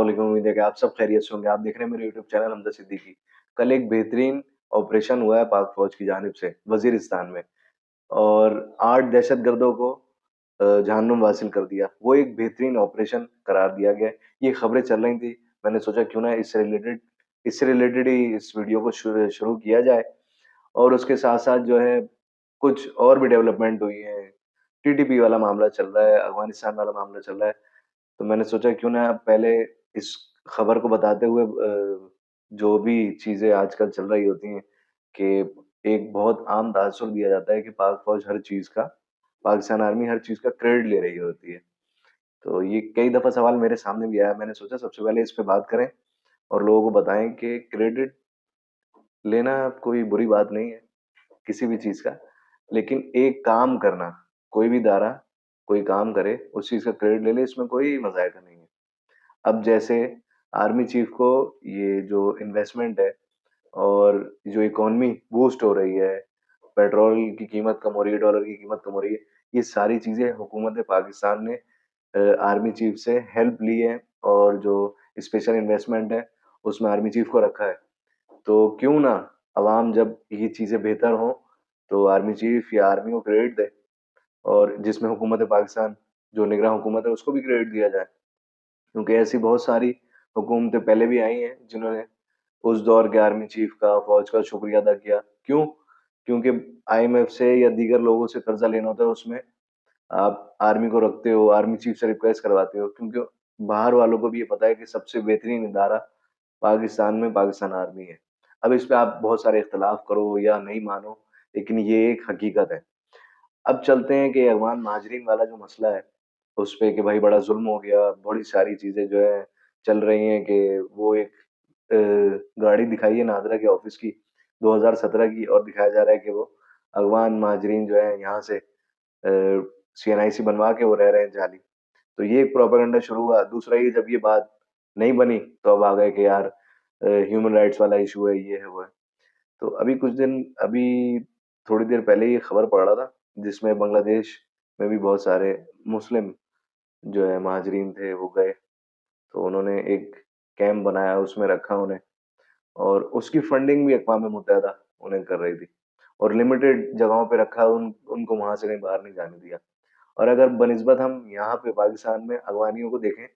वालेकुम, उम्मीद है कि आप सब खैरियत से होंगे। आप देख रहे हैं मेरे यूट्यूब चैनल हमजा सिद्दीकी। कल एक बेहतरीन ऑपरेशन हुआ है पाक फ़ौज की जानिब से वज़ीरिस्तान में और 8 दहशतगर्दों को जहन्नुम हासिल कर दिया। वो एक बेहतरीन ऑपरेशन करार दिया गया है। ये खबरें चल रही थी, मैंने सोचा क्यों ना इससे रिलेटेड ही इस वीडियो को शुरू किया जाए और उसके साथ-साथ जो है कुछ और भी डेवलपमेंट हुई है। टीटीपी वाला मामला चल रहा है, अफ़गानिस्तान वाला मामला चल रहा है। तो मैंने सोचा क्यों ना पहले इस खबर को बताते हुए जो भी चीज़ें आजकल चल रही होती हैं कि एक बहुत आम तासुर दिया जाता है कि पाक फ़ौज हर चीज़ का पाकिस्तान आर्मी हर चीज़ का क्रेडिट ले रही होती है। तो ये कई दफ़ा सवाल मेरे सामने भी आया, मैंने सोचा सबसे पहले इस पे बात करें और लोगों को बताएँ कि क्रेडिट लेना कोई बुरी बात नहीं है, किसी भी चीज़ का। लेकिन एक काम करना, कोई भी इदारा कोई काम करे, उस चीज़ का क्रेडिट ले ले, इसमें कोई मज़ाहिर नहीं है। अब जैसे आर्मी चीफ को ये जो इन्वेस्टमेंट है और जो इकोनॉमी बूस्ट हो रही है, पेट्रोल की कीमत कम हो रही है, डॉलर की कीमत कम हो रही है, ये सारी चीज़ें हुकूमत पाकिस्तान ने आर्मी चीफ से हेल्प ली है और जो स्पेशल इन्वेस्टमेंट है, उसमें आर्मी चीफ को रखा है। तो क्यों ना अवाम जब ये चीज़ें बेहतर हों, तो आर्मी चीफ या आर्मी को क्रेडिट दे और जिसमें हुकूमत पाकिस्तान जो निगरान हुकूमत है, उसको भी क्रेडिट दिया जाए। क्योंकि ऐसी बहुत सारी हुकूमतें पहले भी आई हैं जिन्होंने उस दौर के आर्मी चीफ का, फौज का शुक्रिया अदा किया। क्यों? क्योंकि आईएमएफ से या दीगर लोगों से कर्जा लेना होता है, उसमें आप आर्मी को रखते हो, आर्मी चीफ से रिक्वेस्ट करवाते हो क्योंकि बाहर वालों को भी ये पता है कि सबसे बेहतरीन इदारा पाकिस्तान में पाकिस्तान आर्मी है। अब इस पे आप बहुत सारे इख्तिलाफ करो या नहीं मानो, लेकिन ये एक हकीकत है। अब चलते हैं कि अफ़गान महाजरीन वाला जो मसला है, उस पे कि भाई बड़ा ज़ुल्म हो गया, बड़ी सारी चीज़ें जो है चल रही हैं कि वो एक अ, गाड़ी दिखाई है नादरा के ऑफ़िस की 2017 की और दिखाया जा रहा है कि वो अफ़गान महाजरीन जो है यहाँ से सीएनआईसी बनवा के वो रह रहे हैं जाली। तो ये एक प्रोपेगेंडा शुरू हुआ। दूसरा ये जब ये बात नहीं बनी, तो अब आ गए कि यार ह्यूमन राइट्स वाला इश्यू है, ये है, वो है। तो अभी थोड़ी देर पहले ये खबर पढ़ रहा था, जिसमें बांग्लादेश में भी बहुत सारे मुस्लिम जो है महाजरीन थे, वो गए। तो उन्होंने एक कैंप बनाया, उसमें रखा उन्हें और उसकी फंडिंग भी अक़वाम मुत्तहिदा उन्हें कर रही थी और लिमिटेड जगहों पे रखा, उनको वहाँ से कहीं बाहर नहीं जाने दिया। और अगर बनिस्बत हम यहाँ पे पाकिस्तान में अगवानियों को देखें,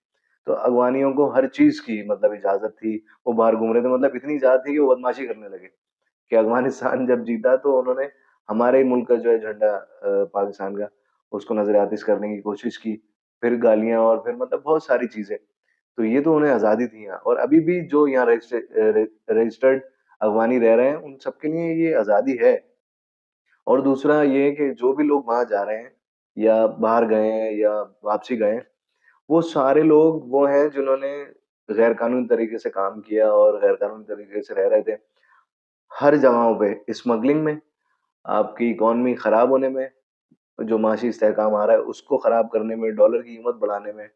तो अगवानियों को हर चीज़ की मतलब इजाज़त थी, वो बाहर घूम रहे थे, मतलब इतनी इजाज़त थी कि वो बदमाशी करने लगे। कि अफ़गानिस्तान जब जीता तो उन्होंने हमारे ही मुल्क का जो है झंडा पाकिस्तान का, उसको नज़र-ए-आतिश करने की कोशिश की। फिर गालियाँ और फिर मतलब बहुत सारी चीज़ें। तो ये तो उन्हें आज़ादी थी यहाँ और अभी भी जो यहाँ रजिस्टर्ड अफ़गानी रह रहे हैं, उन सबके लिए ये आज़ादी है। और दूसरा ये है कि जो भी लोग वहाँ जा रहे हैं या बाहर गए हैं या वापसी गए हैं, वो सारे लोग वो हैं जिन्होंने गैर कानूनी तरीके से काम किया और गैर कानूनी तरीके से रह रहे थे। हर जगहों पे स्मगलिंग में, आपकी इकॉनमी खराब होने में, जो माशी इस्तेहकाम आ रहा है उसको खराब करने में, डॉलर की कीमत बढ़ाने में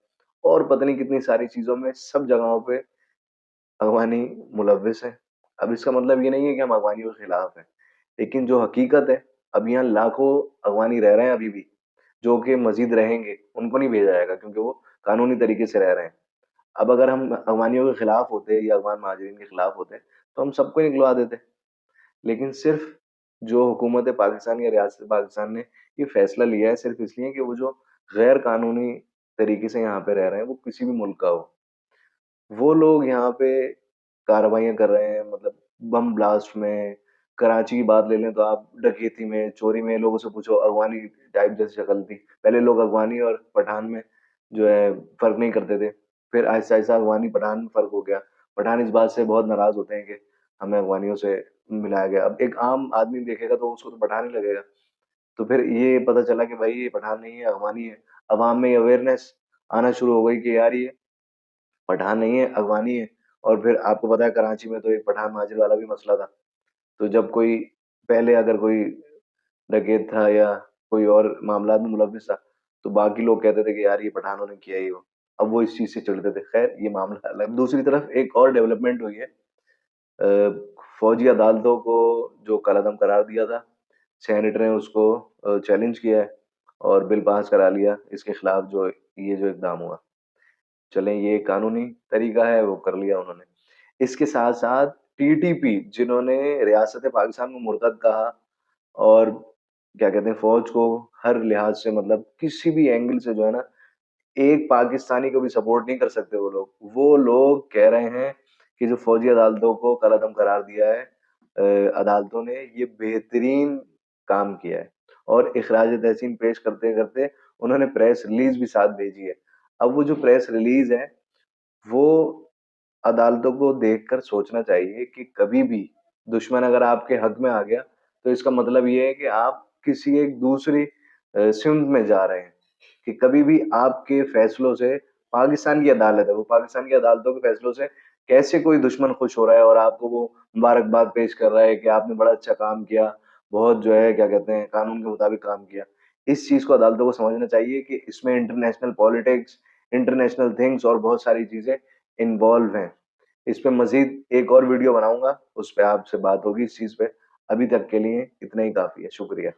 और पता नहीं कितनी सारी चीज़ों में, सब जगहों पे अफ़गानी मुलव्विस हैं। अब इसका मतलब ये नहीं है कि हम अफ़गानियों के खिलाफ हैं, लेकिन जो हकीकत है, अब यहाँ लाखों अफ़गानी रह रहे हैं अभी भी, जो कि मज़ीद रहेंगे, उनको नहीं भेजा जाएगा क्योंकि वो कानूनी तरीके से रह रहे हैं। अब अगर हम अफ़गानियों के खिलाफ होते या अफ़गान महाजिरीन के खिलाफ होते, तो हम सबको ही निकलवा देते। लेकिन सिर्फ़ जो हुकूमत पाकिस्तान या रियासत पाकिस्तान ने ये फ़ैसला लिया है सिर्फ़ इसलिए कि वो जो गैर कानूनी तरीके से यहाँ पे रह रहे हैं, वो किसी भी मुल्क का हो। वो लोग यहाँ पे कार्रवाइयाँ कर रहे हैं मतलब बम ब्लास्ट में, कराची की बात ले लें तो आप डकैती में, चोरी में लोगों से पूछो अफ़गानी टाइप जैसी शक्ल थी। पहले लोग अफ़गानी और पठान में जो है फ़र्क नहीं करते थे। फिर आहिस्ता-आहिस्ता अफ़गानी पठान में फ़र्क हो गया। पठान इस बात से बहुत नाराज़ होते हैं कि हमें अफ़गानियों से मिलाया गया। अब एक आम आदमी देखेगा तो उसको तो पठान ही लगेगा। तो फिर ये पता चला कि भाई ये पठान नहीं है, अफ़गानी है। अवाम में अवेयरनेस आना शुरू हो गई कि यार ये पठान नहीं है, अफ़गानी है। और फिर आपको पता है कराची में तो एक पठान महाजिर वाला भी मसला था। तो जब कोई पहले अगर कोई डकैत था या कोई और मामलात में मुलव्विस था, तो बाकी लोग कहते थे कि यार ये पठानों ने किया ही हो। अब वो इस चीज़ से चिढ़ते थे। खैर ये मामला अलग। दूसरी तरफ एक और डेवलपमेंट हुई है। फ़ौजी अदालतों को जो कलअदम करार दिया था, सेनेट ने उसको चैलेंज किया है और बिल पास करा लिया इसके खिलाफ जो ये जो इक़दाम हुआ। चलें ये कानूनी तरीका है वो कर लिया उन्होंने। इसके साथ-साथ टीटीपी जिन्होंने रियासत पाकिस्तान को मुर्तद कहा और क्या कहते हैं फ़ौज को हर लिहाज से मतलब किसी भी एंगल से जो है ना, एक पाकिस्तानी को भी सपोर्ट नहीं कर सकते वो लोग। वो लोग कह रहे हैं कि जो फ़ौजी अदालतों को कल-अदम करार दिया है अदालतों ने ये बेहतरीन काम किया है और इखराज तहसीन पेश करते-करते उन्होंने प्रेस रिलीज़ भी साथ भेजी है। अब वो जो प्रेस रिलीज़ है, वो अदालतों को देखकर सोचना चाहिए कि कभी भी दुश्मन अगर आपके हक में आ गया, तो इसका मतलब ये है कि आप किसी एक दूसरी सिमत में जा रहे हैं, कि कभी भी आपके फैसलों से पाकिस्तान की अदालत है, वो पाकिस्तान की अदालतों के फैसलों से कैसे कोई दुश्मन खुश हो रहा है और आपको वो मुबारकबाद पेश कर रहा है कि आपने बड़ा अच्छा काम किया, बहुत जो है क्या कहते हैं कानून के मुताबिक काम किया। इस चीज़ को अदालतों को समझना चाहिए कि इसमें इंटरनेशनल पॉलिटिक्स, इंटरनेशनल थिंग्स और बहुत सारी चीज़ें इन्वॉल्व हैं। इस पे मज़ीद एक और वीडियो बनाऊँगा, उस पे आपसे बात होगी इस चीज़ पे। अभी तक के लिए इतना ही काफ़ी है। शुक्रिया।